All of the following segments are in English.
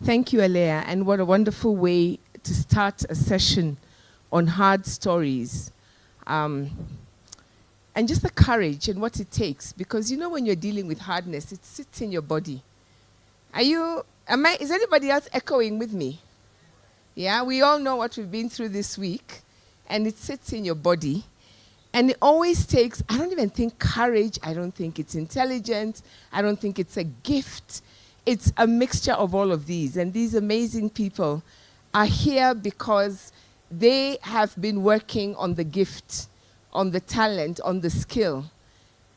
Thank you, Alea, and what a wonderful way to start a session on hard stories. And just the courage and what it takes, because you know when you're dealing with hardness, it sits in your body. Is anybody else echoing with me? Yeah, we all know what we've been through this week, and it sits in your body. And it always takes, I don't even think courage, I don't think it's intelligence, I don't think it's a gift. It's a mixture of all of these. And these amazing people are here because they have been working on the gift, on the talent, on the skill,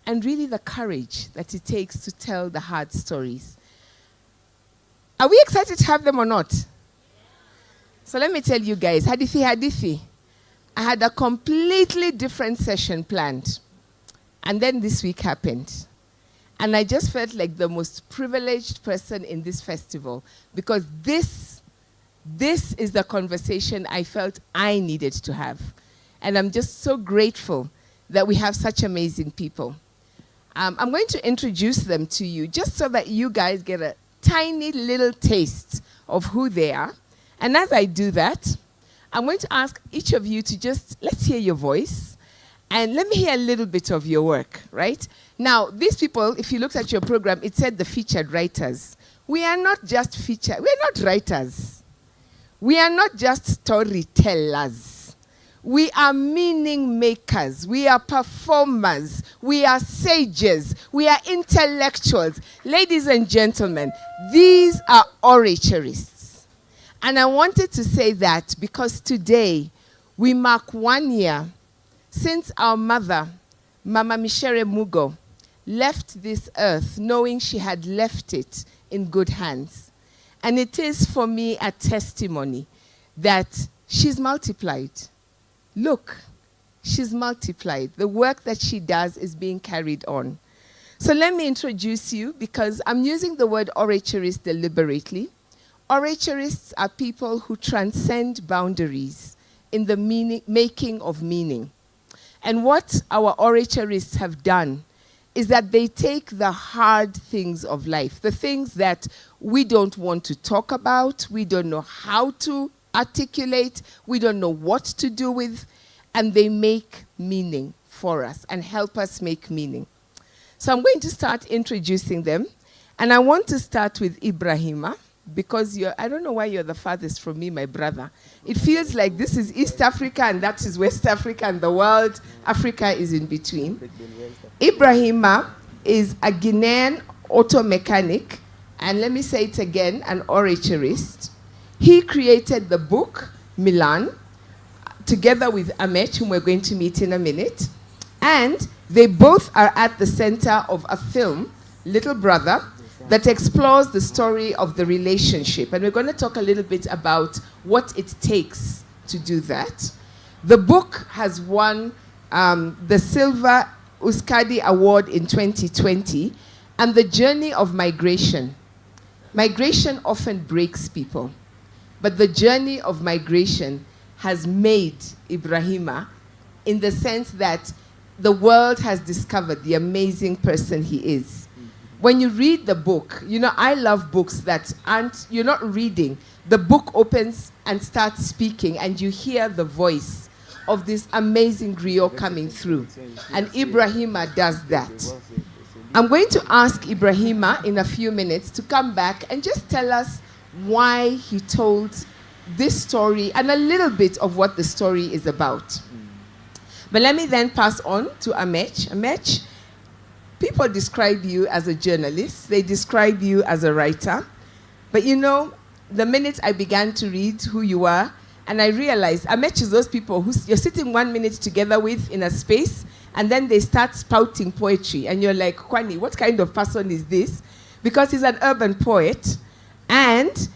and really the courage that it takes to tell the hard stories. Are we excited to have them or not? So let me tell you guys, hadithi. I had a completely different session planned. And then this week happened. And I just felt like the most privileged person in this festival, because this is the conversation I felt I needed to have. And I'm just so grateful that we have such amazing people. I'm going to introduce them to you just so that you guys get a tiny little taste of who they are. And as I do that, I'm going to ask each of you to let's hear your voice. And let me hear a little bit of your work, right? Now, these people, if you looked at your program, it said the featured writers. We are not just we're not writers. We are not just storytellers. We are meaning makers. We are performers. We are sages. We are intellectuals. Ladies and gentlemen, these are oratorists. And I wanted to say that because today we mark 1 year since our mother, Mama Mshere Mugo, left this earth knowing she had left it in good hands. And it is for me a testimony that she's multiplied. Look, she's multiplied. The work that she does is being carried on. So let me introduce you, because I'm using the word oratorist deliberately. Oratorists are people who transcend boundaries in the making of meaning. And what our oratorists have done is that they take the hard things of life, the things that we don't want to talk about, we don't know how to articulate, we don't know what to do with, and they make meaning for us and help us make meaning. So I'm going to start introducing them. And I want to start with Ibrahima, because I don't know why you're the farthest from me, my brother. It feels like this is East Africa and that is West Africa and the world. Africa is in between. Ibrahima is a Guinean auto mechanic, and let me say it again, an oratorist. He created the book, Milan, together with Amets, whom we're going to meet in a minute. And they both are at the center of a film, Little Brother, that explores the story of the relationship. And we're going to talk a little bit about what it takes to do that. The book has won the Silver Uskadi Award in 2020, and the journey of migration. Migration often breaks people, but the journey of migration has made Ibrahima, in the sense that the world has discovered the amazing person he is. When you read the book, you know, I love books that you're not reading. The book opens and starts speaking, and you hear the voice of this amazing griot coming through. And Ibrahima does that. I'm going to ask Ibrahima in a few minutes to come back and just tell us why he told this story and a little bit of what the story is about. But let me then pass on to Amets. Amets, people describe you as a journalist. They describe you as a writer. But you know, the minute I began to read who you are, and I realized Amets is those people who you're sitting 1 minute together with in a space, and then they start spouting poetry. And you're like, Kwani, what kind of person is this? Because he's an urban poet. And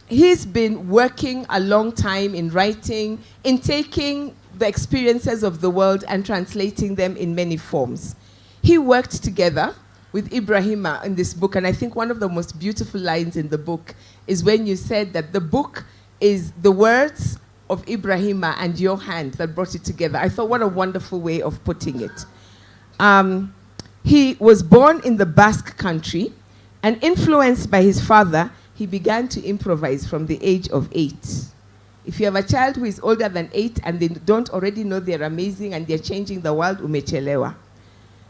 he's been working a long time in writing, in taking the experiences of the world and translating them in many forms. He worked together with Ibrahima in this book, and I think one of the most beautiful lines in the book is when you said that the book is the words of Ibrahima and your hand that brought it together. I thought, what a wonderful way of putting it. He was born in the Basque country, and influenced by his father, he began to improvise from the age of 8. If you have a child who is older than 8 and they don't already know they're amazing and they're changing the world, umechelewa.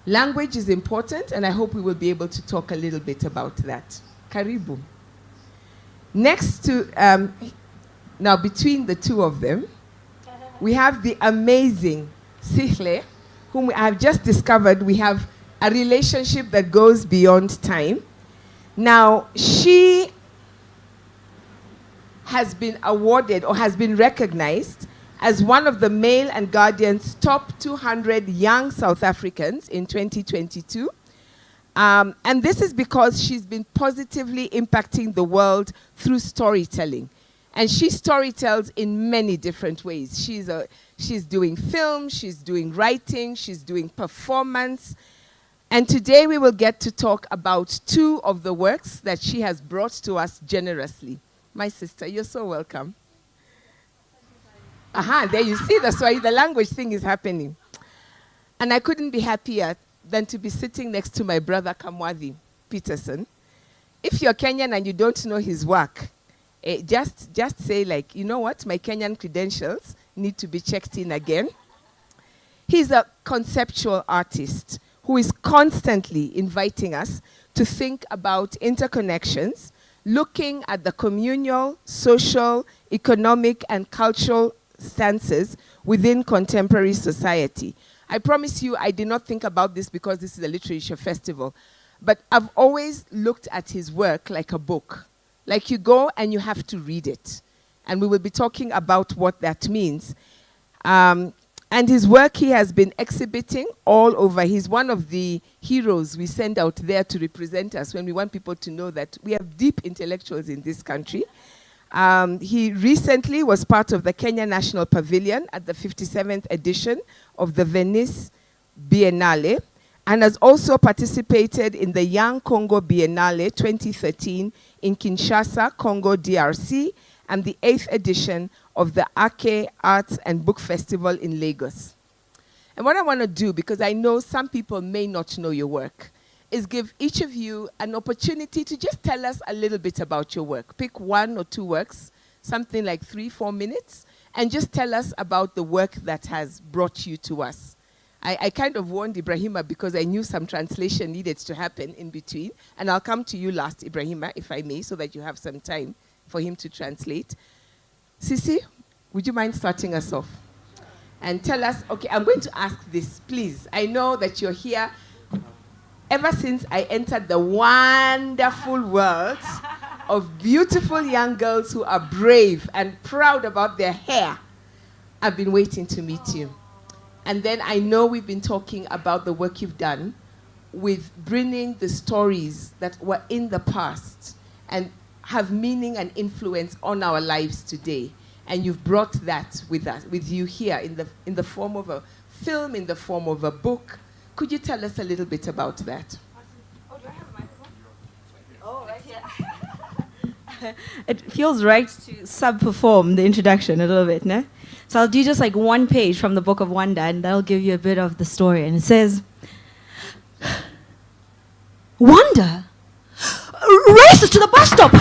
Language is important, and I hope we will be able to talk a little bit about that. Karibu. Next to, now between the two of them, we have the amazing Sihle, whom I have just discovered we have a relationship that goes beyond time. Now, she has been awarded or has been recognized as one of the Mail and Guardian's top 200 young South Africans in 2022. And this is because she's been positively impacting the world through storytelling. And she storytells in many different ways. She's doing film, she's doing writing, she's doing performance. And today we will get to talk about 2 of the works that she has brought to us generously. My sister, you're so welcome. There you see, that's why the language thing is happening. And I couldn't be happier than to be sitting next to my brother Kamwathi Peterson. If you're Kenyan and you don't know his work, just say like, you know what, my Kenyan credentials need to be checked in again. He's a conceptual artist who is constantly inviting us to think about interconnections, looking at the communal, social, economic, and cultural stances within contemporary society. I promise you, I did not think about this because this is a literature festival, but I've always looked at his work like a book. Like you go and you have to read it. And we will be talking about what that means. And his work he has been exhibiting all over. He's one of the heroes we send out there to represent us when we want people to know that we have deep intellectuals in this country. He recently was part of the Kenya National Pavilion at the 57th edition of the Venice Biennale, and has also participated in the Young Congo Biennale 2013 in Kinshasa, Congo DRC, and the 8th edition of the Ake Arts and Book Festival in Lagos. And what I want to do, because I know some people may not know your work, is give each of you an opportunity to just tell us a little bit about your work. Pick 1 or 2 works, something like 3-4 minutes, and just tell us about the work that has brought you to us. I kind of warned Ibrahima because I knew some translation needed to happen in between, and I'll come to you last, Ibrahima, if I may, so that you have some time for him to translate. Sisi, would you mind starting us off? And tell us, okay, I'm going to ask this, please. I know that you're here ever since I entered the wonderful world of beautiful young girls who are brave and proud about their hair. I've been waiting to meet you. And then I know we've been talking about the work you've done with bringing the stories that were in the past and have meaning and influence on our lives today. And you've brought that with us, with you here in the form of a film, in the form of a book. Could you tell us a little bit about that? Oh, do I have a microphone? Oh, right here. It feels right to sub-perform the introduction a little bit, no? So I'll do just like 1 page from the Book of Wonder, and that'll give you a bit of the story. And it says, Wanda races to the bus stop.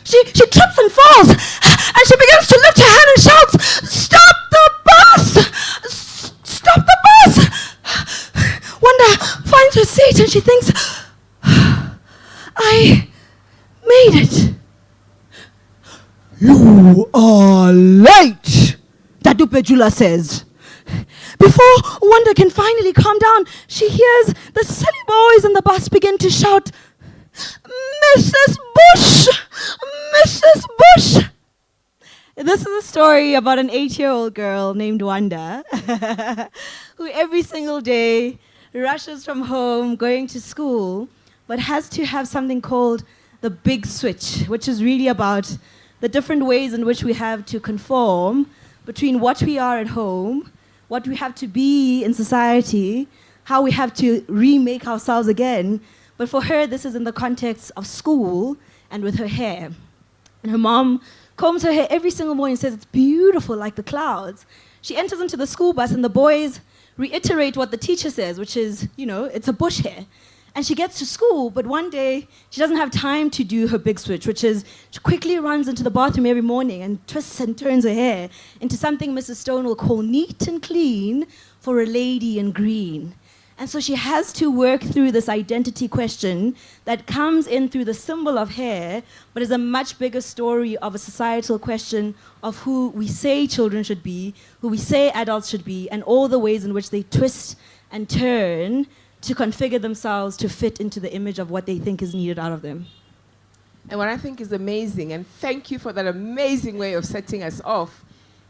She trips and falls, and she begins to lift her hand and shouts, "Stop the bus! Stop the bus!" Wanda finds her seat and she thinks, I made it. You are late, Dadu Pejula says. Before Wanda can finally calm down, she hears the silly boys in the bus begin to shout, "Mrs. Bush! Mrs. Bush!" This is a story about an 8-year-old girl named Wanda who every single day rushes from home going to school, but has to have something called the big switch, which is really about the different ways in which we have to conform between what we are at home, what we have to be in society, how we have to remake ourselves again. But for her, this is in the context of school and with her hair. And her mom combs her hair every single morning and says it's beautiful like the clouds. She enters into the school bus and the boys reiterate what the teacher says, which is, you know, it's a bush hair. And she gets to school, but one day she doesn't have time to do her big switch, which is she quickly runs into the bathroom every morning and twists and turns her hair into something Mrs. Stone will call neat and clean for a lady in green. And so she has to work through this identity question that comes in through the symbol of hair, but is a much bigger story of a societal question of who we say children should be, who we say adults should be, and all the ways in which they twist and turn to configure themselves to fit into the image of what they think is needed out of them. And what I think is amazing, and thank you for that amazing way of setting us off,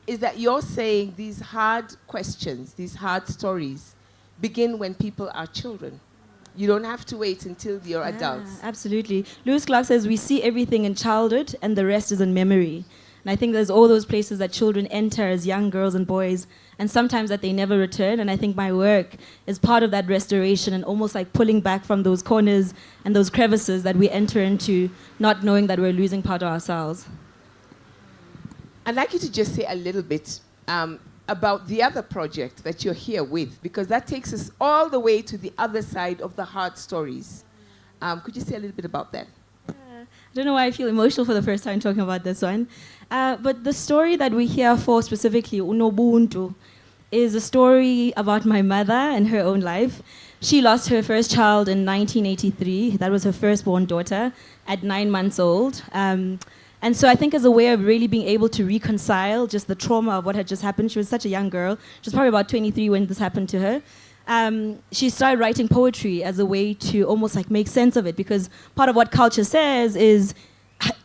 is that you're saying these hard questions, these hard stories, begin when people are children. You don't have to wait until you're adults. Absolutely. Lewis Clark says we see everything in childhood and the rest is in memory. And I think there's all those places that children enter as young girls and boys, and sometimes that they never return. And I think my work is part of that restoration and almost like pulling back from those corners and those crevices that we enter into, not knowing that we're losing part of ourselves. I'd like you to just say a little bit about the other project that you're here with, because that takes us all the way to the other side of the hard stories. Could you say a little bit about that? I don't know why I feel emotional for the first time talking about this one. But the story that we're here for specifically, Unobuntu, is a story about my mother and her own life. She lost her first child in 1983. That was her firstborn daughter at 9 months old. And so I think as a way of really being able to reconcile just the trauma of what had just happened, she was such a young girl. She was probably about 23 when this happened to her. She started writing poetry as a way to almost like make sense of it, because part of what culture says is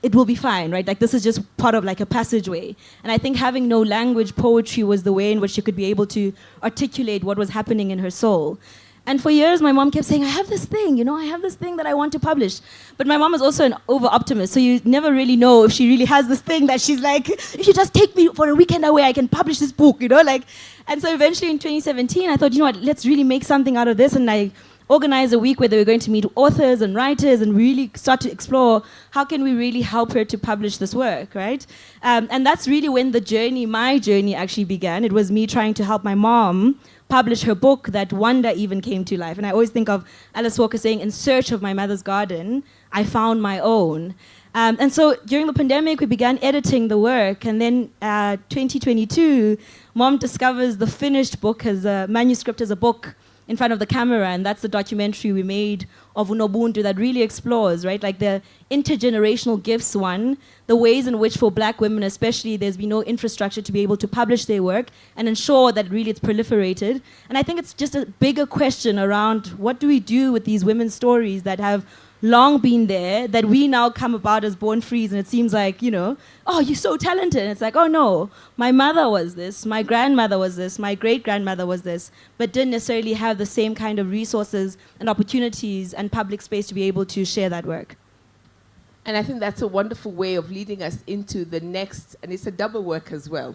it will be fine, right? Like this is just part of like a passageway. And I think having no language, poetry was the way in which she could be able to articulate what was happening in her soul. And for years, my mom kept saying, I have this thing, I have this thing that I want to publish. But my mom is also an over-optimist, so you never really know if she really has this thing that she's like, if you just take me for a weekend away, I can publish this book, And so eventually in 2017, I thought, let's really make something out of this. And I organized a week where they were going to meet authors and writers and really start to explore how can we really help her to publish this work, right? And that's really when my journey actually began. It was me trying to help my mom publish her book that Wonder even came to life. And I always think of Alice Walker saying, in search of my mother's garden, I found my own. And so during the pandemic, we began editing the work. And then 2022, Mom discovers the finished book as a manuscript, as a book in front of the camera. And that's the documentary we made of Unobuntu that really explores, right? Like the intergenerational gifts one, the ways in which for Black women especially, there's been no infrastructure to be able to publish their work and ensure that really it's proliferated. And I think it's just a bigger question around what do we do with these women's stories that have long been there, that we now come about as born frees, and it seems like, oh, you're so talented. And it's like, oh no, my mother was this, my grandmother was this, my great-grandmother was this, but didn't necessarily have the same kind of resources and opportunities and public space to be able to share that work. And I think that's a wonderful way of leading us into the next, and it's a double work as well.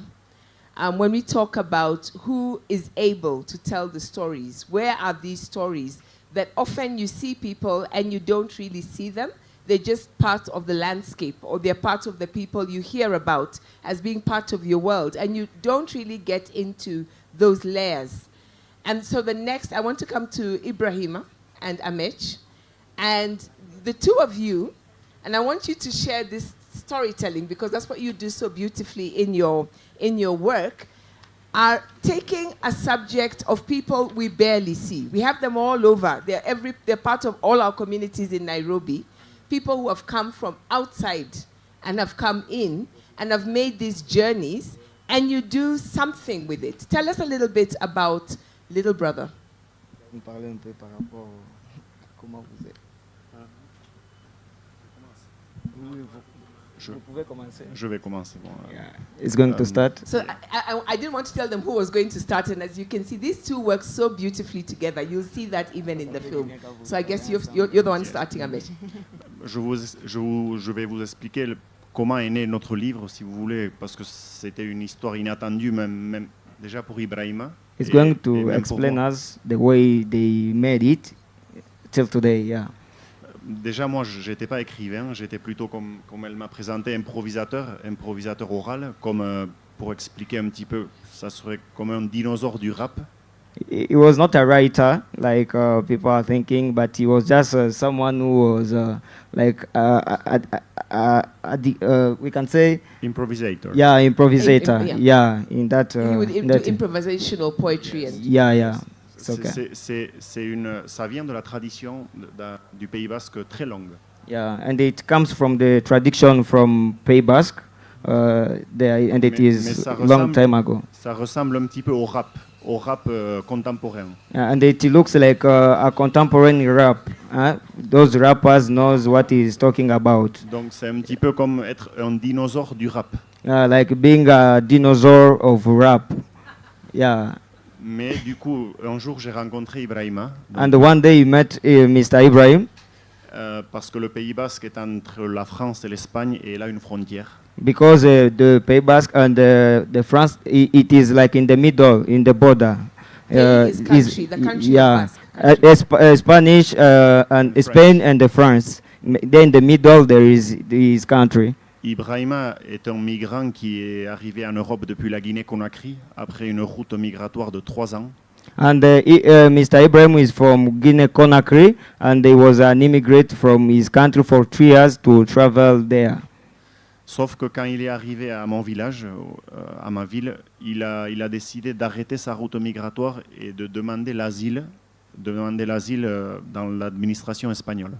When we talk about who is able to tell the stories, where are these stories that often you see people and you don't really see them? They're just part of the landscape, or they're part of the people you hear about as being part of your world, and you don't really get into those layers. And so the next, I want to come to Ibrahima and Amets, and the two of you, and I want you to share this storytelling, because that's what you do so beautifully in your work, are taking a subject of people we barely see. We have them all over. They're part of all our communities in Nairobi. People who have come from outside and have come in and have made these journeys, and you do something with it. Tell us a little bit about Little Brother. Je vais commencer. Bon, yeah. It's going to start. So I didn't want to tell them who was going to start, and as you can see, these two work so beautifully together. You'll see that even in the film. So I guess you're the one starting, Amets. Je vais vous expliquer comment est né notre livre, si vous voulez, parce que c'était une histoire inattendue, même déjà pour Ibrahima. It's going to explain us the way they made it till today, yeah. Déjà, moi, je n'étais pas écrivain, j'étais plutôt, comme elle m'a présenté, improvisateur oral, comme pour expliquer un petit peu, ça serait comme un dinosaure du rap. He was not a writer like people are thinking, but he was just someone who was we can say Improvisator. yeah, improvisator. Yeah. In that. He would in do that improvisational poetry. And yeah. It's okay. Ça vient de la tradition du Pays Basque très longue. Yeah, and it comes from the tradition from Pays Basque, and it is long time ago. Ça ressemble un petit peu au rap contemporain. And it looks like a contemporary rap. Those rappers knows what he's talking about. Donc c'est un petit peu comme être un dinosaure du rap. Like being a dinosaur of rap. Yeah. Mais du coup, un jour j'ai rencontré Ibrahima. And one day you met Mr. Ibrahim. Parce que le Pays Basque est entre la France et l'Espagne et il a une frontière. Because the Pays Basque and the France, it is like in the middle, in the border. his country, the country of Basque. Spanish and French. Spain and the France. Then in the middle there is his country. Ibrahima est un migrant qui est arrivé en Europe depuis la Guinée-Conakry après une route migratoire de 3 ans. And Mr. Ibrahim is from Guinea-Conakry, and he was an immigrant from his country for 3 years to travel there. Sauf que quand il est arrivé à mon village, à ma ville, il a décidé d'arrêter sa route migratoire et de demander l'asile dans l'administration espagnole.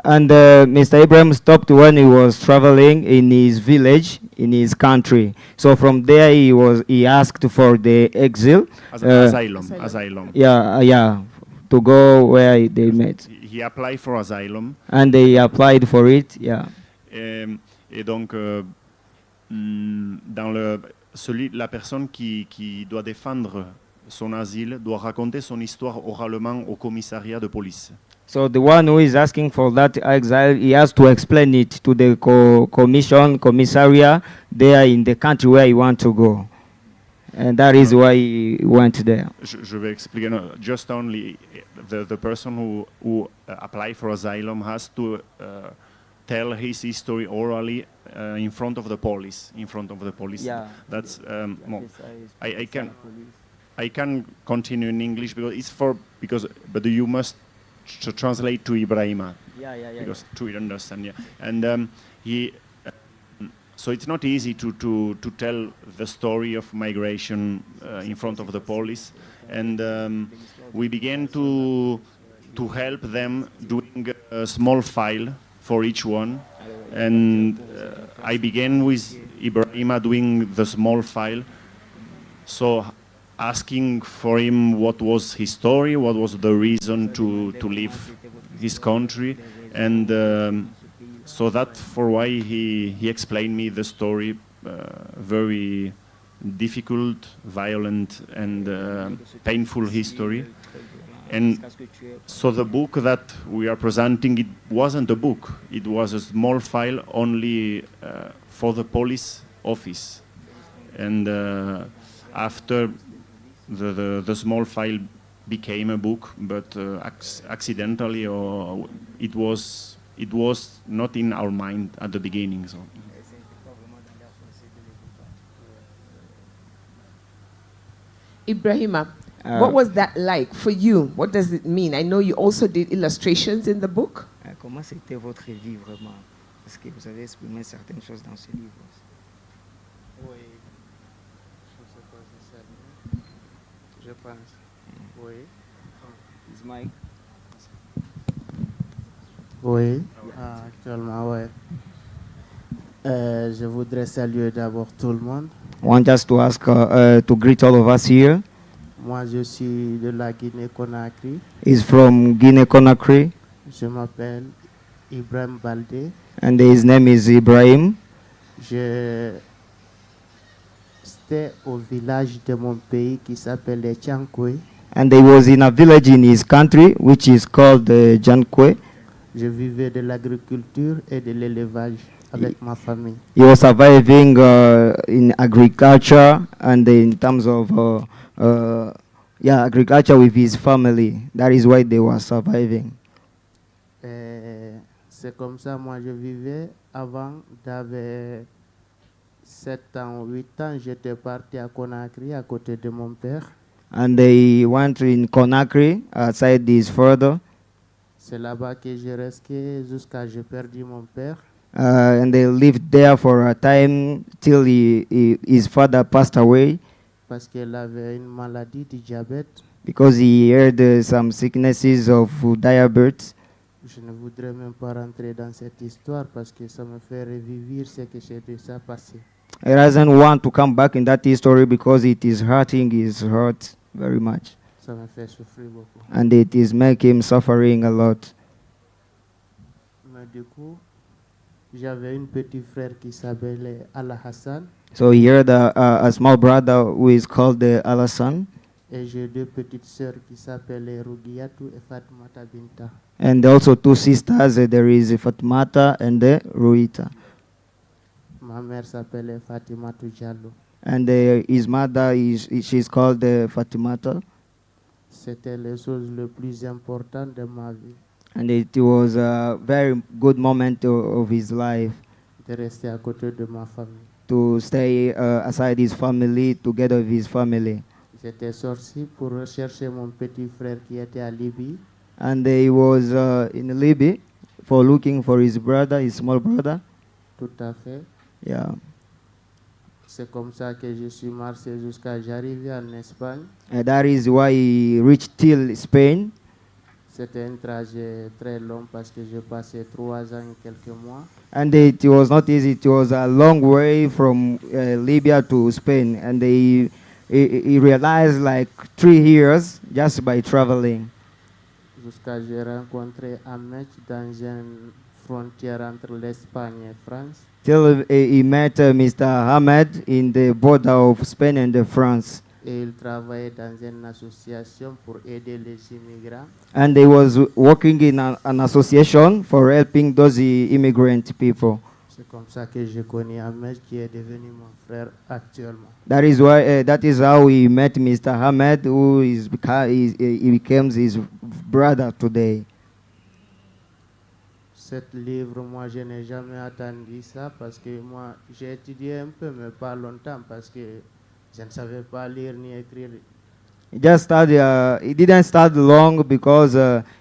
And Mr. Ibrahim stopped when he was traveling in his village, in his country. So from there he asked for the exile. Asylum. Yeah, to go where they met. He applied for asylum. And they applied for it, yeah. Et donc, la personne qui doit défendre son asile doit raconter son histoire oralement au commissariat de police. So the one who is asking for that exile, he has to explain it to the commissariat there in the country where he wants to go. And that is why he went there. Je vais expliquer. No, just only the person who applied for asylum has to tell his history orally in front of the police. Yeah. That's I can continue in English but you must translate to Ibrahima. Yeah. Because to understand, yeah. And so it's not easy to tell the story of migration in front of the police, and we began to help them doing a small file for each one, and I began with Ibrahima doing the small file, so asking for him what was his story, what was the reason to leave his country, and so that for why he explained me the story, very difficult, violent, and painful history. And so the book that we are presenting, it wasn't a book, it was a small file only for the police office. And after the small file became a book, but accidentally, or it was not in our mind at the beginning. So. Ibrahima, what was that like for you? What does it mean? I know you also did illustrations in the book. Comment c'était votre vie vraiment? Est-ce que vous avez exprimé certaines choses dans ce livre? Oui, je pense. Oui. Is Mike? Oui, actuellement, oui. Je voudrais saluer d'abord tout le monde. I want just to ask to greet all of us here. Moi, je suis de la Guinée-Conakry. He's from Guinea-Conakry, Je m'appelle Ibrahima Balde. and his name is Ibrahim. J'étais au village de mon pays qui s'appelle Chankwe. And he was in a village in his country, which is called Jankwe. Je vivais de l'agriculture et de l'élevage avec ma famille. He was surviving in agriculture and in terms of agriculture with his family. That is why they were surviving. C'est comme ça, moi, je vivais. Avant, j'avais 7 ans, 8 ans, j'étais parti à Conakry, à côté de mon père. And they went in Conakry, outside this further. C'est là-bas que j'ai resté jusqu'à ce que j'ai perdu mon père. And they lived there for a time till his father passed away Parce qu'il avait une maladie du diabète. because he heard some sicknesses of diabetes. Je ne voudrais même pas rentrer dans cette histoire parce que ça me fait revivre ce que j'ai déjà passé. He doesn't want to come back in that history because it is hurting his heart very much. Ça me fait souffrir beaucoup. And it is making him suffering a lot. Mais du coup, j'avais un petit frère qui s'appelait Ala Hassan So he heard a small brother who is called Alassane. et j'ai deux petites sœurs qui s'appellent Rugiatou et Fatmata Binta. And also two sisters, there is Fatmata and Ruita. Ma mère s'appelait Fatimatu Diallo. And his mother, she's called Fatimata. C'était les choses les plus importantes de ma vie, And it was a very good moment of his life de rester à côté de ma famille. to stay aside his family, together with his family. J'étais sorti pour rechercher mon petit frère qui était à Libye. And he was in Libya for looking for his brother, his small brother. Tout à fait. Yeah. C'est comme ça que je suis marché jusqu'à j'arrivais en Espagne. And that is why he reached till Spain. C'était un trajet très long parce que j'ai passé 3 ans et quelques mois. And it was not easy. It was a long way from Libya to Spain. And he realized like 3 years just by traveling. Jusqu'à j'ai rencontré Amets dans une frontière entre l'Espagne et France. Till he met Mr. Ahmed in the border of Spain and France. Et il travaillait dans une association pour aider les immigrants. And he was working in an association for helping those immigrant people. C'est comme ça que j'ai connu Amets qui est devenu mon frère actuellement. That is why. That is how he met Mr. Ahmed, who is he becomes his brother today. Cet livre, moi, je n'ai jamais attendu ça parce que moi, j'ai étudié un peu, mais pas longtemps parce que je ne savais pas lire ni écrire. He just studied. He didn't study long because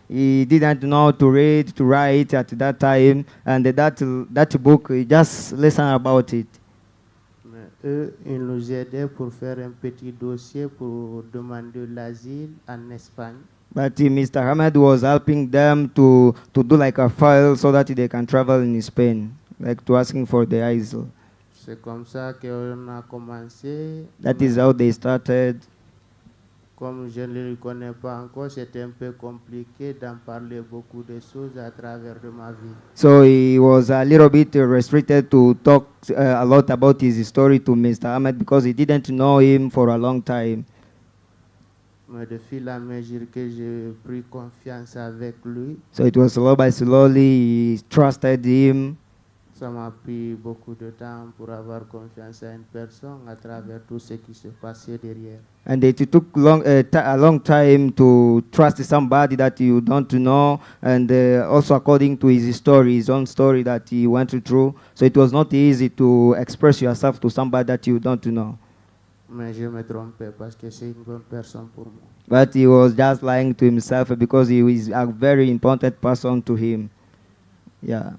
he didn't know to read, to write at that time, and that book he just listened about it. Mais eux, ils nous aidaient pour faire un petit dossier pour demander l'asile en Espagne. But Mr. Ahmed was helping them to do like a file so that they can travel in Spain, like to asking for the asylum. C'est comme ça qu'on a commencé. That is how they started. Comme je ne le connais pas encore, c'était un peu compliqué d'en parler beaucoup de choses à travers de ma vie. So he was a little bit restricted to talk a lot about his story to Mr. Ahmed because he didn't know him for a long time. Mais de fil à mesure que j'ai pris confiance avec lui, So it was slowly he trusted him. ça m'a pris beaucoup de temps pour avoir confiance à une personne à travers tout ce qui se passait derrière. And it took a long time to trust somebody that you don't know, and also according to his story, his own story that he went through. So it was not easy to express yourself to somebody that you don't know. Mais je me trompais parce que c'est une bonne personne pour moi. But he was just lying to himself because he was a very important person to him. Yeah.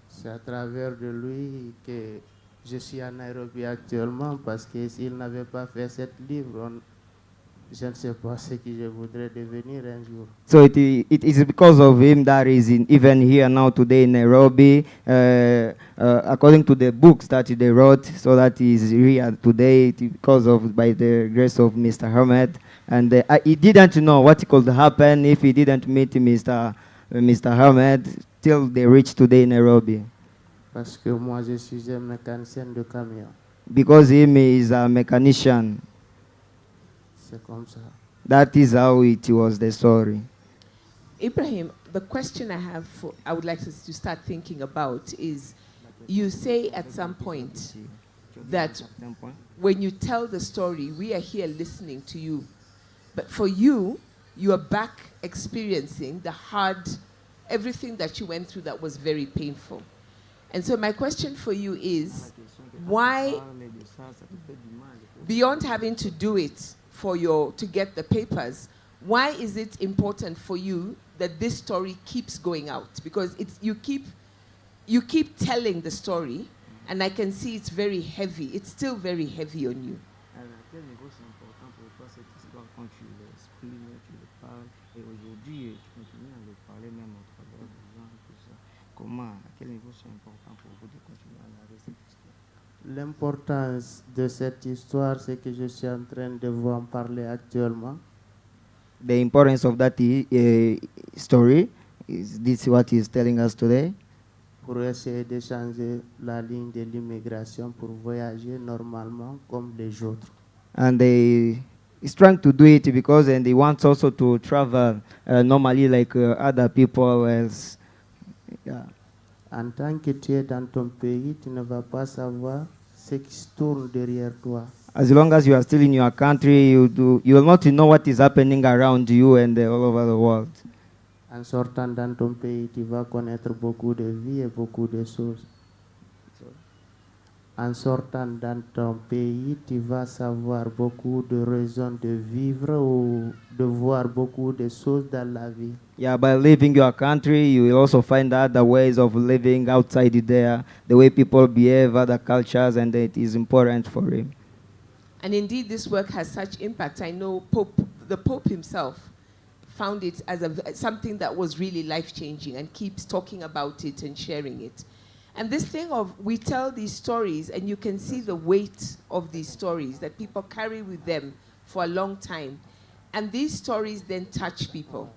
C'est à travers de lui que je suis à Nairobi actuellement parce que s'il n'avait pas fait ce livre, je ne sais pas ce que je voudrais devenir un jour. So it is because of him that is even here now today in Nairobi, according to the books that they wrote, so that he is here today because of by the grace of Mr. Ahmed. And he didn't know what could happen if he didn't meet Mr. Ahmed till they reached today in Nairobi. Parce que moi, je suis un mécanicien de camion. Because him is a mechanician. C'est comme ça. That is how it was the story. Ibrahim, the question I would like us to start thinking about is, you say at some point that when you tell the story, we are here listening to you. But for you, you are back experiencing everything that you went through that was very painful. And so my question for you is, why, beyond having to do it to get the papers. Why is it important for you that this story keeps going out? Because you keep telling the story, and I can see it's very heavy. It's still very heavy on you. L'importance de cette histoire, c'est que je suis en train de vous en parler actuellement. The importance of that story is this what he's telling us today. Pour essayer de changer la ligne de l'immigration pour voyager normalement comme les autres. And he's trying to do it because and he wants also to travel normally like other people else. Yeah. En tant que tu es dans ton pays, tu ne vas pas savoir ce qui se tourne derrière toi. As long as you are still in your country, you will not know what is happening around you and all over the world. En sortant dans ton pays, tu vas connaître beaucoup de vie et beaucoup de choses. En sortant dans ton pays, tu vas savoir beaucoup de raisons de vivre ou de voir beaucoup de choses dans la vie. Yeah, by leaving your country, you will also find other ways of living outside there, the way people behave, other cultures, and it is important for him. And indeed, this work has such impact. I know the Pope himself found it as something that was really life-changing and keeps talking about it and sharing it. And this thing of we tell these stories and you can see the weight of these stories that people carry with them for a long time. And these stories then touch people.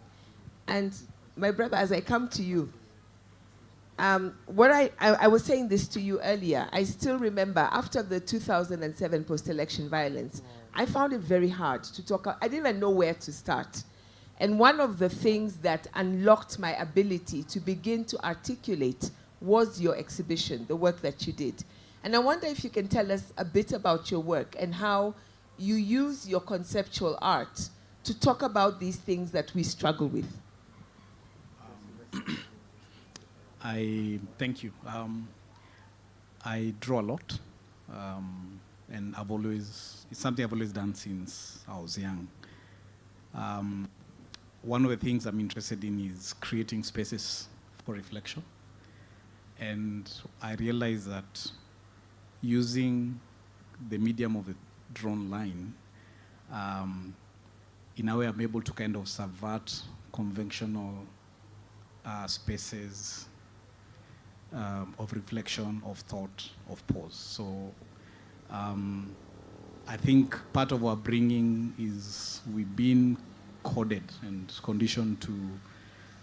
And my brother, as I come to you, what I was saying this to you earlier, I still remember after the 2007 post-election violence, I found it very hard to talk. I didn't even know where to start. And one of the things that unlocked my ability to begin to articulate was your exhibition, the work that you did. And I wonder if you can tell us a bit about your work and how you use your conceptual art to talk about these things that we struggle with. Thank you. I draw a lot, and it's something I've always done since I was young. One of the things I'm interested in is creating spaces for reflection. And I realized that using the medium of the drawn line, in a way I'm able to kind of subvert conventional spaces of reflection, of thought, of pause. So I think part of our bringing is we've been coded and conditioned to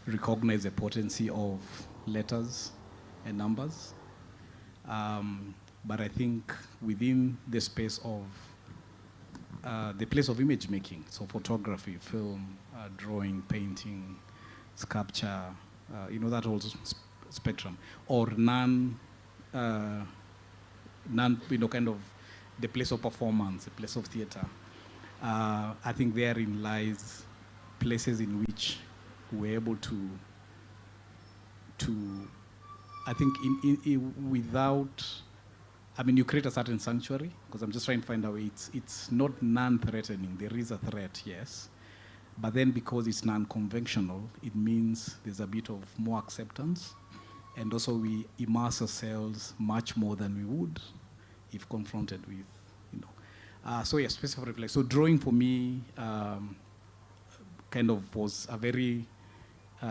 recognize the potency of letters and numbers. But I think within the space of the place of image making, so photography, film, drawing, painting, sculpture, that whole spectrum, or kind of the place of performance, the place of theater. I think therein lies places in which we're able to I think you create a certain sanctuary, because I'm just trying to find a way. It's not non-threatening. There is a threat, yes. But then because it's non-conventional, it means there's a bit of more acceptance. And also we immerse ourselves much more than we would if confronted with, So yeah, space of reflection. So drawing for me kind of was a very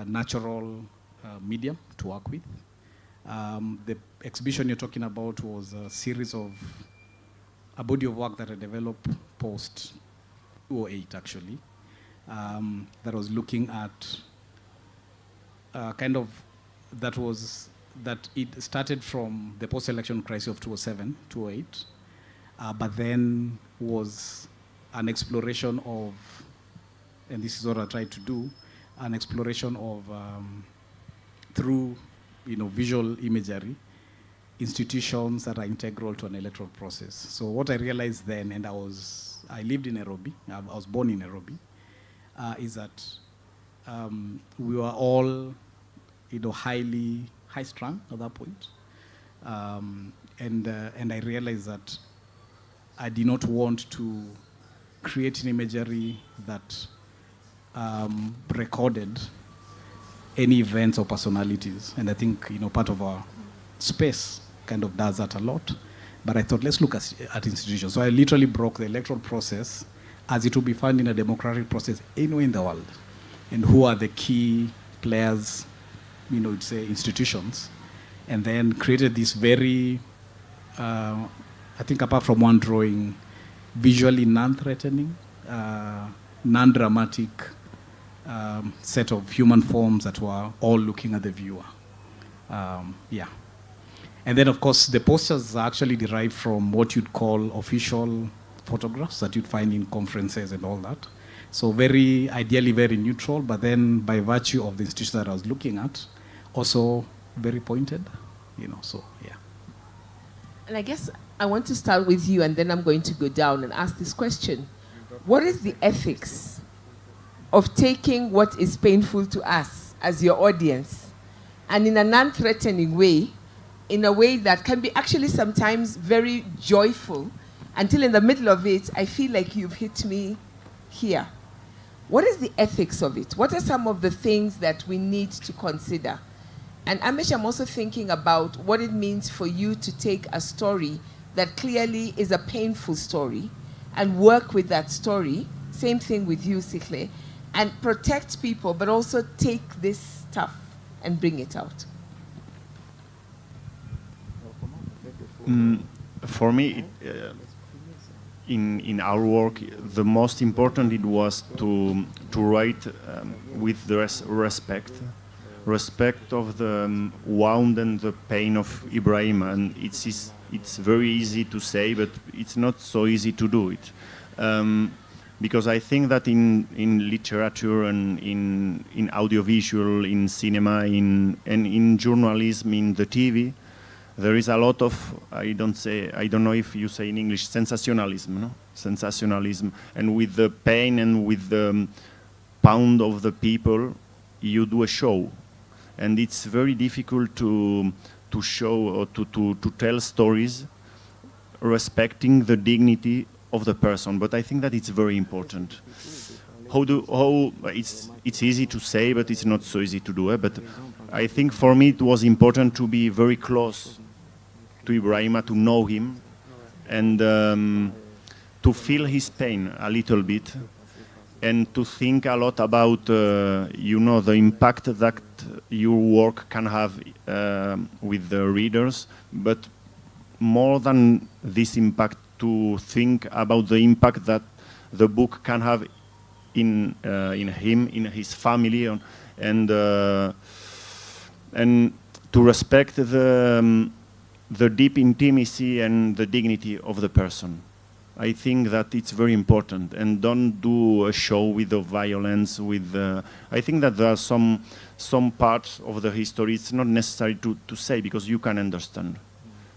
natural medium to work with. The exhibition you're talking about was a series of a body of work that I developed post 2008 actually, that was looking at that it started from the post-election crisis of 2007, 2008, but then was an exploration of, and this is what I tried to do, an exploration of, through visual imagery, institutions that are integral to an electoral process. So what I realized then, and I lived in Nairobi, I was born in Nairobi, is that we were all, highly high-strung at that point. And I realized that I did not want to creating imagery that recorded any events or personalities. And I think, part of our space kind of does that a lot. But I thought, let's look at institutions. So I literally broke the electoral process as it would be found in a democratic process anywhere in the world. And who are the key players, say institutions. And then created this very, I think apart from one drawing, visually non-threatening, non-dramatic set of human forms that were all looking at the viewer. Yeah. And then, of course, the posters are actually derived from what you'd call official photographs that you'd find in conferences and all that. So ideally very neutral, but then by virtue of the institution that I was looking at, also very pointed, so yeah. And I guess I want to start with you, and then I'm going to go down and ask this question. What is the ethics of taking what is painful to us as your audience, and in a non-threatening way, in a way that can be actually sometimes very joyful, until in the middle of it, I feel like you've hit me here. What is the ethics of it? What are some of the things that we need to consider? And Amesh, I'm also thinking about what it means for you to take a story that clearly is a painful story and work with that story, same thing with you, Sihle, and protect people, but also take this stuff and bring it out. For me, in our work, the most important it was to write with the respect of the wound and the pain of Ibrahima, and it's very easy to say, but it's not so easy to do it, because I think that in literature and in audiovisual, in cinema, and in journalism, in the TV. There is a lot of, I don't know if you say in English, sensationalism, no? Sensationalism. And with the pain and with the pound of the people, you do a show. And it's very difficult to show or to tell stories respecting the dignity of the person. But I think that it's very important. It's easy to say, but it's not so easy to do it. But I think for me it was important to be very close to Ibrahima, to know him, and to feel his pain a little bit, and to think a lot about, the impact that your work can have with the readers, but more than this impact, to think about the impact that the book can have in him, in his family, and to respect the deep intimacy and the dignity of the person. I think that it's very important, and don't do a show with the violence. I think that there are some parts of the history it's not necessary to say, because you can understand.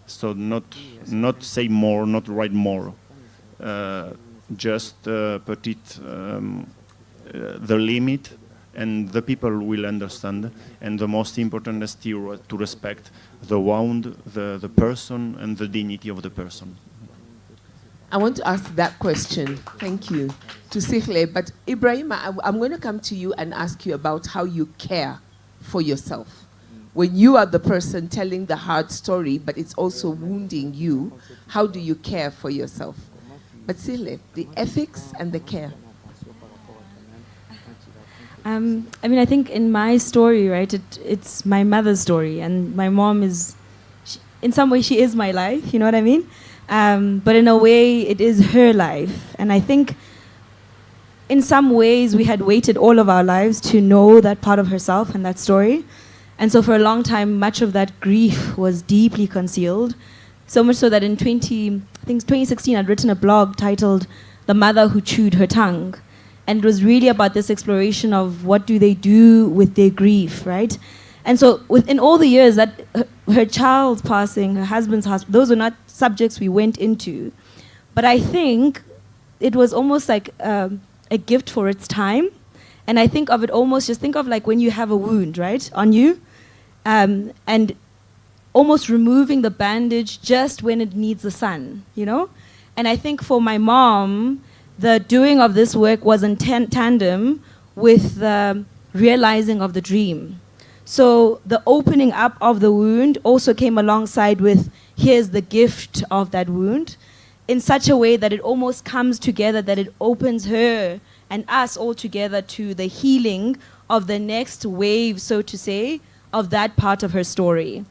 So not say more, not write more. Just put it the limit, and the people will understand. And the most important is to respect the wound, the person, and the dignity of the person. I want to ask that question, thank you, to Sihle. But Ibrahima, I'm going to come to you and ask you about how you care for yourself. When you are the person telling the hard story, but it's also wounding you, how do you care for yourself? But Sihle, the ethics and the care. I think in my story, right, it's my mother's story, and my mom in some way, she is my life, you know what I mean? But in a way, it is her life. And I think in some ways, we had waited all of our lives to know that part of herself and that story. And so for a long time, much of that grief was deeply concealed. So much so that in 2016, I'd written a blog titled The Mother Who Chewed Her Tongue. And it was really about this exploration of what do they do with their grief, right? And so within all the years that her child's passing, her husband's passing, those were not subjects we went into. But I think it was almost like a gift for its time. And I think of it just think of like when you have a wound, right, on you, and almost removing the bandage just when it needs the sun, you know? And I think for my mom, the doing of this work was in tandem with the realizing of the dream. So the opening up of the wound also came alongside with, here's the gift of that wound, in such a way that it almost comes together, that it opens her and us all together to the healing of the next wave, so to say, of that part of her story.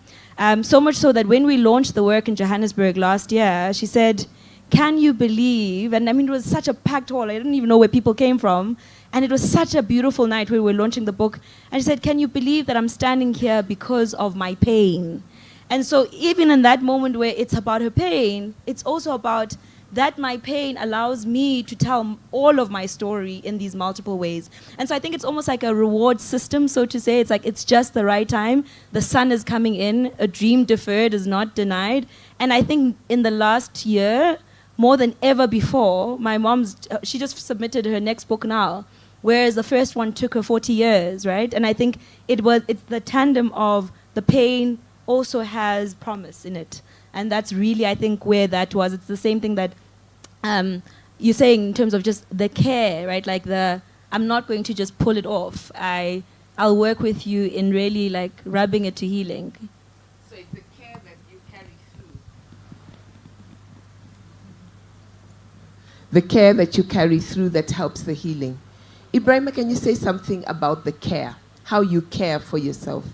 So much so that when we launched the work in Johannesburg last year, she said, can you believe, and I mean, it was such a packed hall, I didn't even know where people came from, and it was such a beautiful night when we were launching the book, and she said, can you believe that I'm standing here because of my pain? And so even in that moment where it's about her pain, it's also about that my pain allows me to tell all of my story in these multiple ways. And so I think it's almost like a reward system, so to say. It's like it's just the right time. The sun is coming in. A dream deferred is not denied. And I think in the last year, more than ever before, my mom's, she just submitted her next book now, whereas the first one took her 40 years, right? And I think it's the tandem of the pain also has promise in it. And that's really, I think, where that was. It's the same thing that you're saying in terms of just the care, right? Like I'm not going to just pull it off. I'll work with you in really like rubbing it to healing. So it's the care that you carry through. The care that you carry through that helps the healing. Ibrahima, can you say something about the care? How you care for yourself?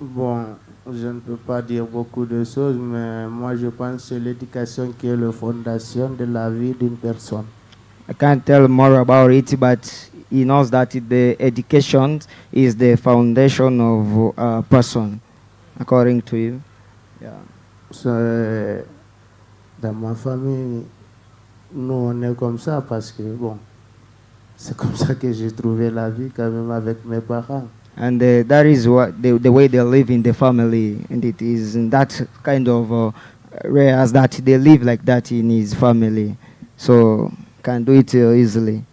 Bon, je ne peux pas dire beaucoup de choses, mais moi je pense que c'est l'éducation qui est la fondation de la vie d'une personne. I can't tell more about it, but he knows that the education is the foundation of a person, according to him. Yeah. So, dans ma famille, nous on est comme ça parce que bon, c'est comme ça que j'ai trouvé la vie quand même avec mes parents. And that is what the way they live in the family, and it is in that kind of whereas that they live like that in his family, so can do it easily.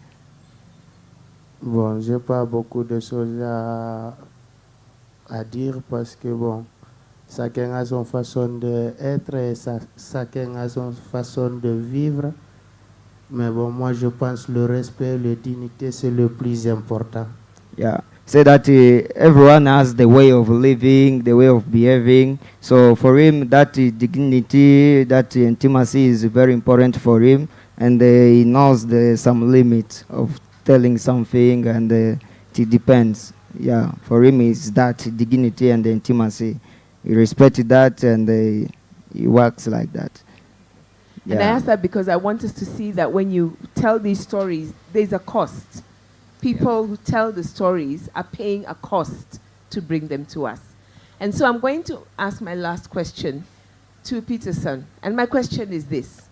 Bon, j'ai pas beaucoup de choses à dire parce que bon, chacun a son façon d'être et chacun a son façon de vivre. Mais bon, moi je pense le respect, la dignité, c'est le plus important. Yeah. Say that everyone has the way of living, the way of behaving. So for him, that dignity, that intimacy is very important for him, and he knows there's some limit of telling something, and it depends. Yeah, for him, it's that dignity and the intimacy. He respects that, and he works like that. Yeah. And I ask that because I want us to see that when you tell these stories, there's a cost. People who tell the stories are paying a cost to bring them to us. And so I'm going to ask my last question to Peterson. And my question is this.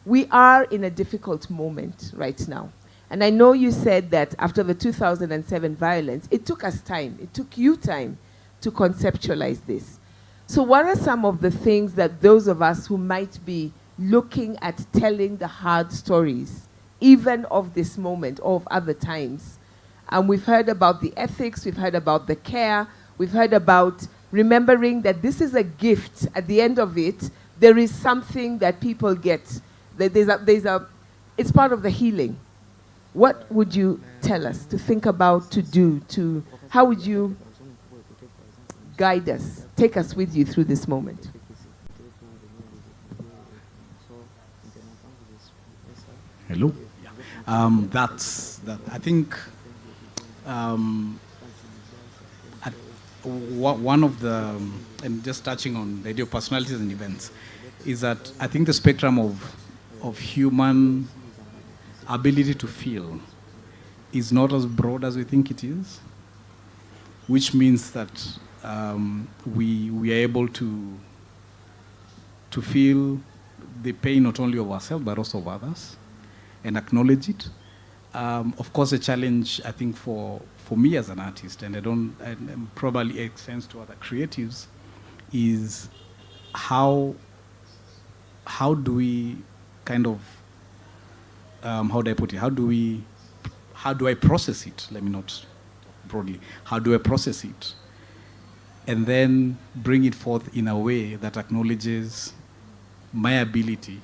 We are in a difficult moment right now. And I know you said that after the 2007 violence, it took us time. It took you time to conceptualize this. So what are some of the things that those of us who might be looking at telling the hard stories, even of this moment or of other times? And we've heard about the ethics, we've heard about the care, we've heard about remembering that this is a gift. At the end of it, there is something that people get. It's part of the healing. What would you tell us to think about, to do, how would you guide us, take us with you through this moment? Hello. I think one of the, and just touching on the idea of personalities and events, is that I think the spectrum of human ability to feel is not as broad as we think it is, which means that we are able to feel the pain not only of ourselves but also of others and acknowledge it. Of course, a challenge, I think, for me as an artist, and probably extends to other creatives, is how do we kind of, how do I put it? How do I process it? Let me not broadly. How do I process it and then bring it forth in a way that acknowledges my ability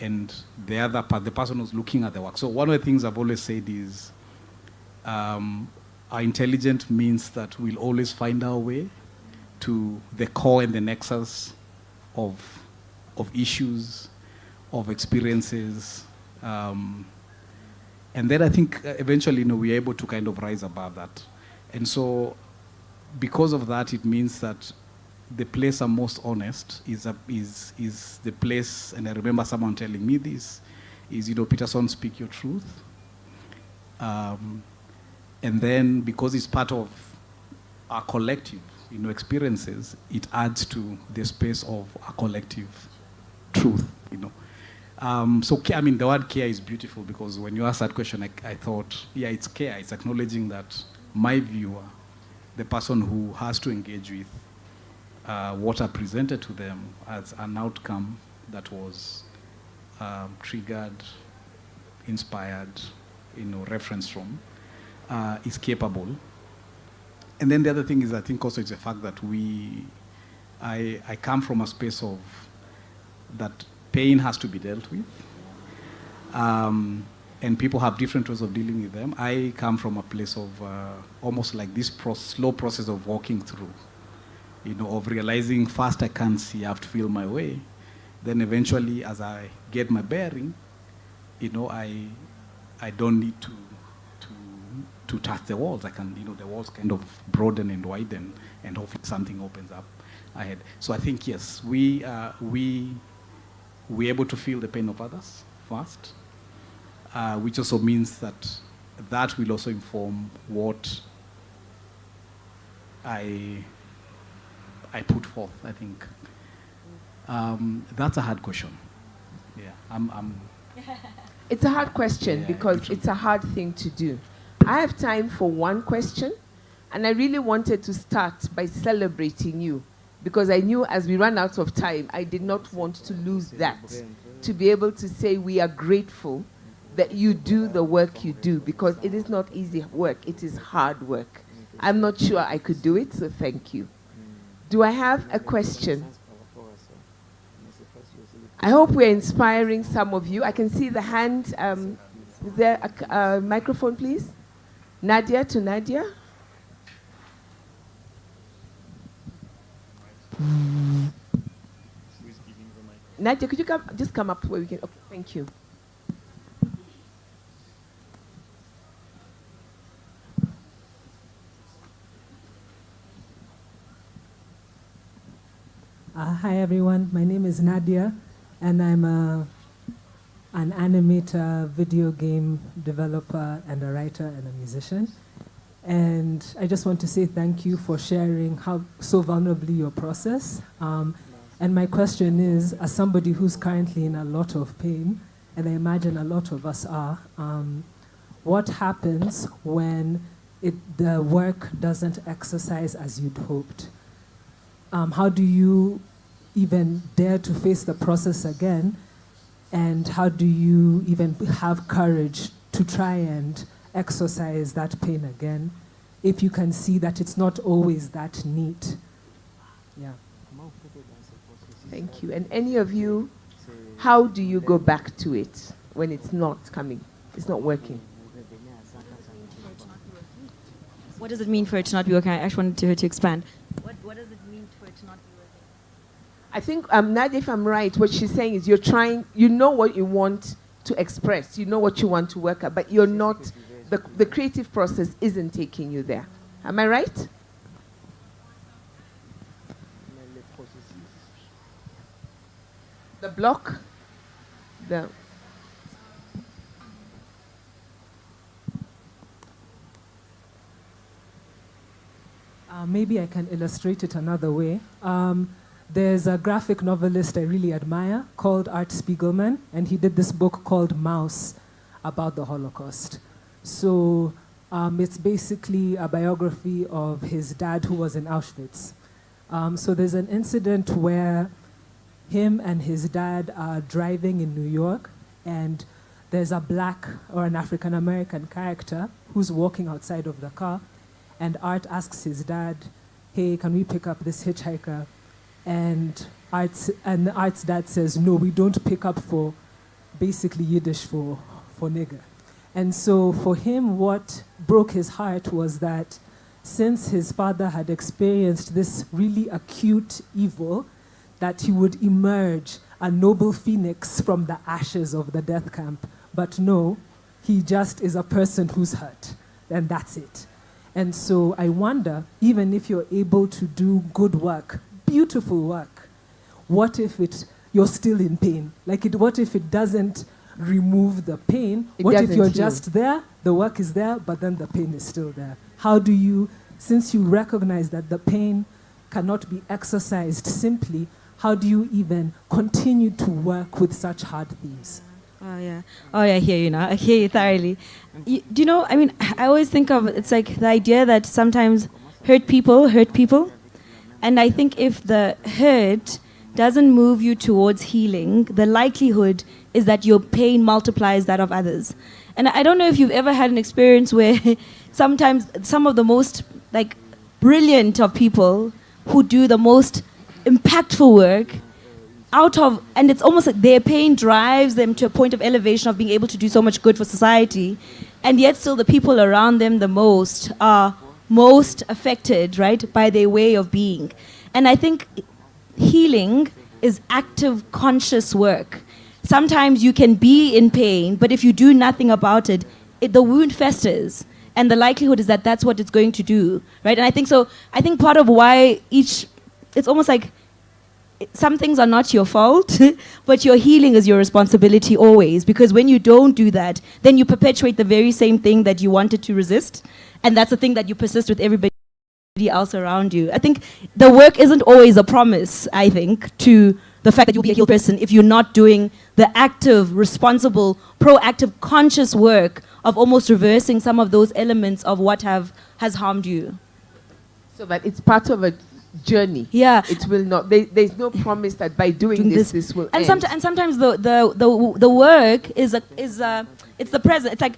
and the other part, the person who's looking at the work. So one of the things I've always said is, our intelligence means that we'll always find our way to the core and the nexus of issues, of experiences. And then I think eventually, we're able to kind of rise above that. And so because of that, it means that the place I'm most honest is the place, and I remember someone telling me this, is, Peterson, speak your truth. And then because it's part of our collective, experiences, it adds to the space of a collective truth, So, the word care is beautiful, because when you asked that question, I thought, yeah, it's care. It's acknowledging that my viewer, the person who has to engage with what I presented to them as an outcome that was triggered, inspired, referenced from, is capable. And then the other thing is, I think also it's the fact that I come from a space of that pain has to be dealt with. And people have different ways of dealing with them. I come from a place of almost like this slow process of walking through, of realizing first I can't see, I have to feel my way. Then eventually, as I get my bearing, I don't need to touch the walls. I can, the walls kind of broaden and widen, and hopefully something opens up ahead. So I think, yes, we're able to feel the pain of others first, which also means that will also inform what I put forth, I think. That's a hard question. Yeah, It's a hard question, yeah, because it's a hard thing to do. I have time for one question, and I really wanted to start by celebrating you, because I knew as we run out of time, I did not want to lose that, to be able to say we are grateful that you do the work you do, because it is not easy work, it is hard work. I'm not sure I could do it, so thank you. Do I have a question? I hope we're inspiring some of you. I can see the hand. Is there a microphone, please? Nadia, to Nadia. Nadia, could you just come up where we can? Okay, thank you. Hi everyone, my name is Nadia, and I'm an animator, video game developer, and a writer and a musician. And I just want to say thank you for sharing how so vulnerably your process. And my question is, as somebody who's currently in a lot of pain, and I imagine a lot of us are, what happens when the work doesn't exercise as you'd hoped? How do you even dare to face the process again? And how do you even have courage to try and exercise that pain again, if you can see that it's not always that neat? Yeah. Thank you. And any of you, how do you go back to it when it's not coming, it's not working? What does it mean for it to not be working? I actually wanted her to expand. What does it mean for it to not be working? I think, Nadia, if I'm right, what she's saying is you're trying, you know what you want to express, you know what you want to work at, but you're not, the creative process isn't taking you there. Am I right? The block, maybe I can illustrate it another way. There's a graphic novelist I really admire called Art Spiegelman, and he did this book called Mouse about the Holocaust. So it's basically a biography of his dad who was in Auschwitz. So there's an incident where him and his dad are driving in New York, and there's a black or an African-American character who's walking outside of the car, and Art asks his dad, hey, can we pick up this hitchhiker? And the art's dad says, no, we don't pick up for basically Yiddish for nigger. And so for him, what broke his heart was that since his father had experienced this really acute evil, that he would emerge a noble phoenix from the ashes of the death camp. But no, he just is a person who's hurt, and that's it. And so I wonder, even if you're able to do good work, beautiful work, what if you're still in pain? What if it doesn't remove the pain? What if you're just there, the work is there, but then the pain is still there? How do you, since you recognize that the pain cannot be exorcised simply, how do you even continue to work with such hard themes? Oh yeah, I hear you now. I hear you thoroughly. Do you know, I mean, I always think of, it's like the idea that sometimes hurt people. And I think if the hurt doesn't move you towards healing, the likelihood is that your pain multiplies that of others. And I don't know if you've ever had an experience where sometimes some of the most brilliant of people who do the most impactful work and it's almost like their pain drives them to a point of elevation of being able to do so much good for society, and yet still the people around them the most are most affected, right, by their way of being. And I think healing is active, conscious work. Sometimes you can be in pain, but if you do nothing about it, the wound festers, and the likelihood is that that's what it's going to do, right? And I think part of why it's almost like some things are not your fault, but your healing is your responsibility always, because when you don't do that, then you perpetuate the very same thing that you wanted to resist, and that's the thing that you persist with everybody else around you. I think the work isn't always a promise, I think, to the fact that you'll be a healed person if you're not doing the active, responsible, proactive, conscious work of almost reversing some of those elements of what has harmed you. So that it's part of a journey. Yeah. It will not. There's no promise that by doing this will and end. And sometimes the work is it's the present. It's like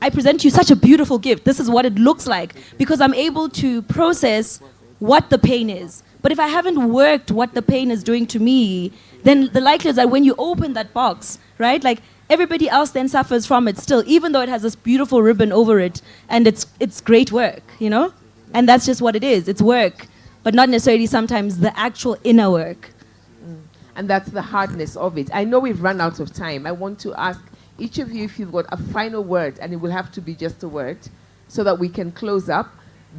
I present you such a beautiful gift. This is what it looks like because I'm able to process what the pain is. But if I haven't worked what the pain is doing to me, then the likelihood is that when you open that box, right, like everybody else then suffers from it still, even though it has this beautiful ribbon over it, and it's great work, you know? And that's just what it is. It's work, but not necessarily sometimes the actual inner work. And that's the hardness of it. I know we've run out of time. I want to ask each of you if you've got a final word, and it will have to be just a word, so that we can close up.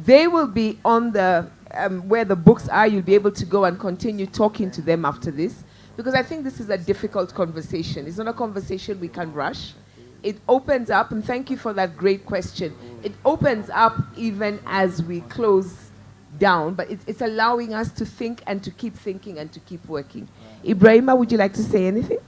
They will be on the where the books are. You'll be able to go and continue talking to them after this, because I think this is a difficult conversation. It's not a conversation we can rush. It opens up, and thank you for that great question. It opens up even as we close down, but it's allowing us to think and to keep thinking and to keep working. Ibrahima, would you like to say anything?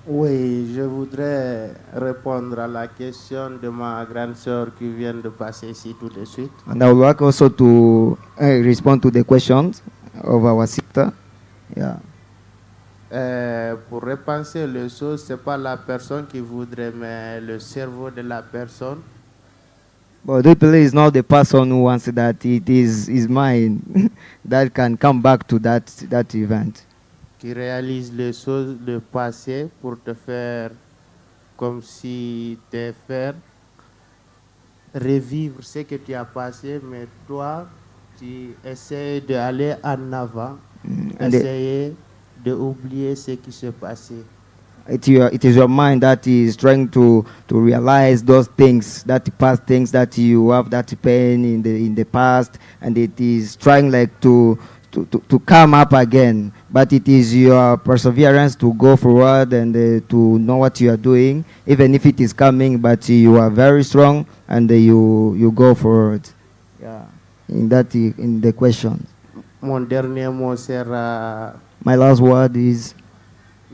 Oui, je voudrais répondre à la question de ma grande sœur qui vient de passer ici tout de suite. And I would like also to respond to the questions of our sister. Yeah. Pour repenser les choses, ce n'est pas la personne qui voudrait, mais le cerveau de la personne. But deeply is not the person who wants that, it is his mind that can come back to that event. Qui réalise les choses, le passé, pour te faire comme si te faire revivre ce que tu as passé, mais toi, tu essaies d'aller en avant, essayer d'oublier ce qui s'est passé. It is your mind that is trying to realize those things, that past things that you have, that pain in the past, and it is trying like to come up again. But it is your perseverance to go forward and to know what you are doing, even if it is coming, but you are very strong and you go forward. Yeah. In the question. Mon dernier mot sera my last word is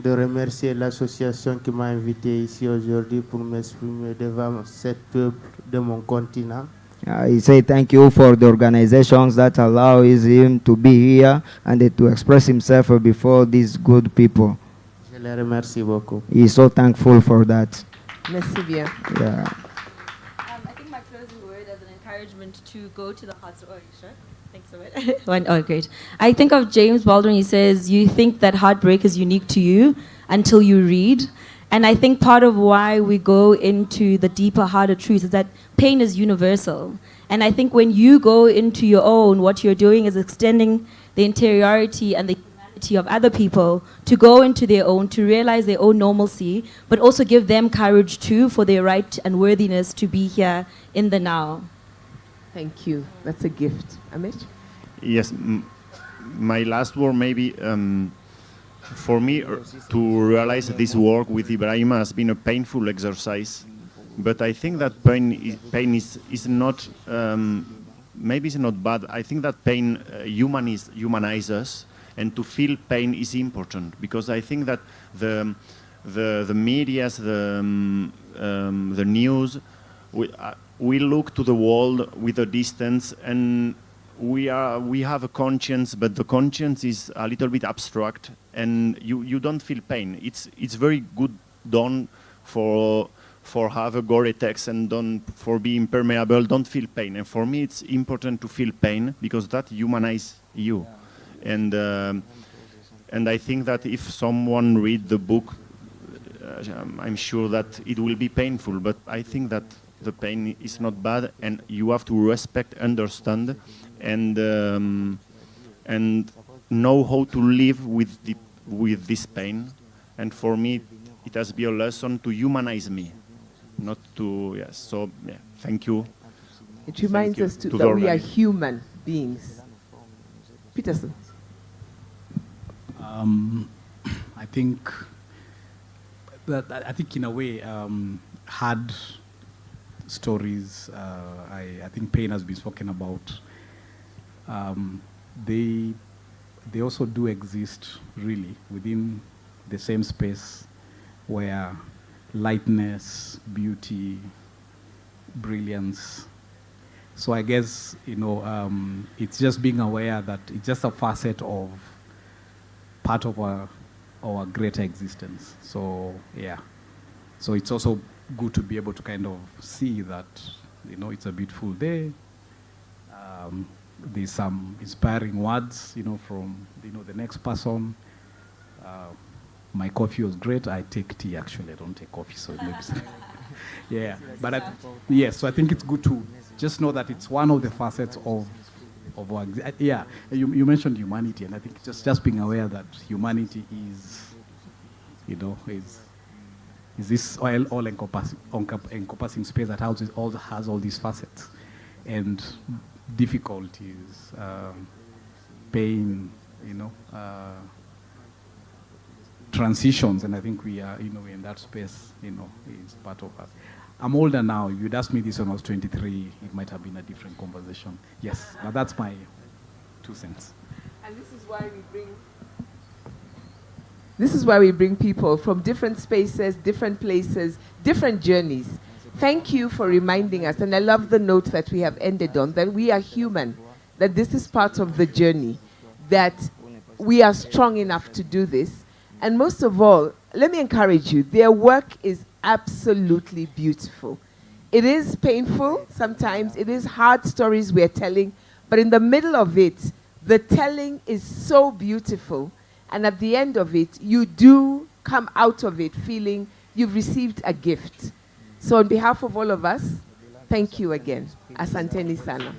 de remercier l'association qui m'a invité ici aujourd'hui pour m'exprimer devant cet peuple de mon continent. I say thank you for the organizations that allow him to be here and to express himself before these good people. Je les remercie beaucoup. He is so thankful for that. Merci bien. Yeah. I think my closing word, encouragement to go to the hearts. Oh, sure. Thanks so much. Oh, great. I think of James Balde when he says, you think that heartbreak is unique to you until you read. And I think part of why we go into the deeper, harder truths is that pain is universal. And I think when you go into your own, what you're doing is extending the interiority and the humanity of other people to go into their own, to realize their own normalcy, but also give them courage too for their right and worthiness to be here in the now. Thank you. That's a gift. Amit? Yes, my last word maybe, for me to realize this work with Ibrahima has been a painful exercise, but I think that pain is not, maybe it's not bad. I think that pain humanizes us, and to feel pain is important, because I think that the medias, the news, we look to the world with a distance, and we have a conscience, but the conscience is a little bit abstract, and you don't feel pain. It's very good done for have a Gore-Tex and for be impermeable. Don't feel pain, and for me it's important to feel pain because that humanizes you, and I think that if someone read the book, I'm sure that it will be painful, but I think that the pain is not bad, and you have to respect, understand, and know how to live with this pain. And for me, it has been a lesson to humanize me, not to, yes. So, yeah, thank you. It reminds us that we are human beings. Peterson. I think in a way, hard stories, I think pain has been spoken about. They also do exist really within the same space where lightness, beauty, brilliance. So I guess, it's just being aware that it's just a facet of part of our greater existence. So yeah, so it's also good to be able to kind of see that, it's a beautiful day. There's some inspiring words, from, the next person. My coffee was great. I take tea, actually. I don't take coffee, so maybe. Yeah, but yes, so I think it's good to just know that it's one of the facets of our, yeah. You mentioned humanity, and I think just being aware that humanity is, is this all-encompassing space that has all these facets, and difficulties, pain, transitions, and I think we are, in that space, is part of us. I'm older now. If you'd asked me this when I was 23, it might have been a different conversation. Yes, but that's my 2 cents. And this is why we bring people from different spaces, different places, different journeys. Thank you for reminding us, and I love the note that we have ended on, that we are human, that this is part of the journey, that we are strong enough to do this. And most of all, let me encourage you, their work is absolutely beautiful. It is painful sometimes, it is hard stories we're telling, but in the middle of it, the telling is so beautiful, and at the end of it, you do come out of it feeling you've received a gift. So on behalf of all of us, thank you again. Asanteni sana.